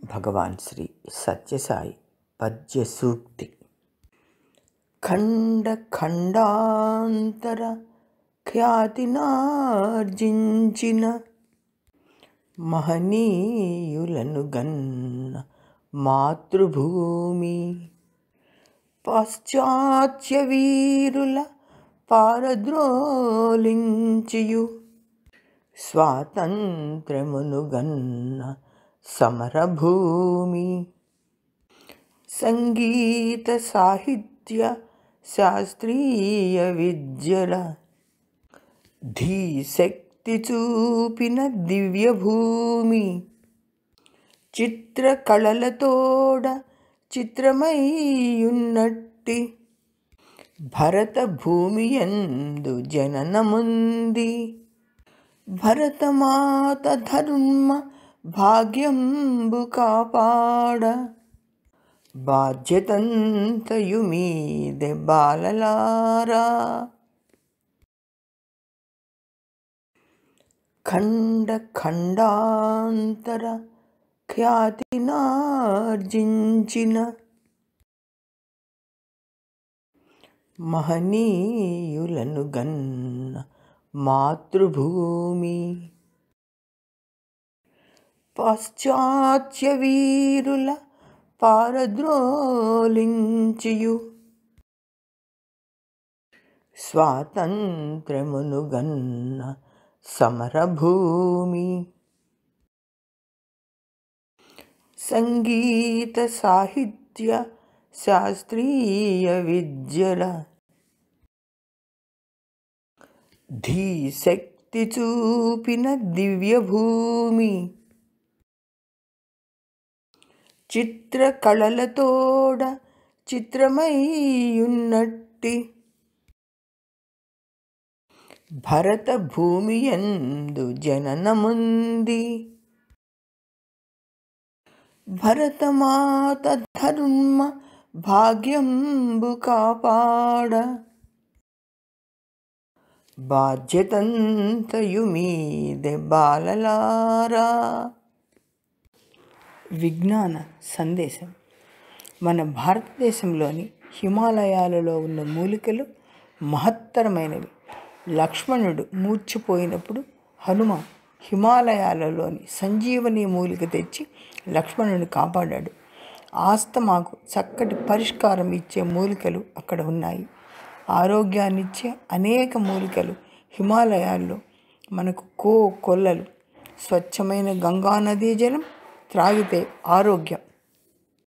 భగవాన్ శ్రీ సత్యసాయి పద్య సూక్తి. ఖండ ఖండాంతర ఖ్యాతినార్జించిన మహనీయులను గన్న మాతృభూమి, పాశ్చాత్య వీరుల పారద్రోలించియు స్వాతంత్ర్యమును గన్న సమరభూమి, సంగీత సాహిత్య శాస్త్రీయ విద్యల ధీశక్తి చూపిన దివ్యభూమి, చిత్రకళలతోడ చిత్రమయ్యున్నట్టి భరత భూమియందు జననముంది, భరతమాత ధర్మ భాగ్యంబు కాపాడ బాధ్యతంతయు మీదె బాలలారా. ఖండ ఖండాంతర ఖ్యాతినార్జించిన మహనీయులను గన్న మాతృభూమి, పాశ్చాత్య వీరుల పారద్రోలించియు స్వాతంత్ర్యమును గన్న సమరభూమి, సంగీత సాహిత్య శాస్త్రీయ విద్యల ధీశక్తి చూపిన దివ్యభూమి, చిత్రకళలతోడ చిత్రమయ్యున్నట్టి భరత భూమియందు జననముంది, భరతమాత ధర్మ భాగ్యంబు కాపాడ బాధ్యతంతయు మీదె బాలలారా. విజ్ఞాన సందేశం. మన భారతదేశంలోని హిమాలయాలలో ఉన్న మూలికలు మహత్తరమైనవి. లక్ష్మణుడు మూర్ఛపోయినప్పుడు హనుమ హిమాలయాలలోని సంజీవని మూలిక తెచ్చి లక్ష్మణుని కాపాడాడు. ఆస్తమాకు చక్కటి పరిష్కారం ఇచ్చే మూలికలు అక్కడ ఉన్నాయి. ఆరోగ్యాన్నిచ్చే అనేక మూలికలు హిమాలయాల్లో మనకు కొల్లలు. స్వచ్ఛమైన గంగా నదీ జలం త్రాగితే ఆరోగ్యం.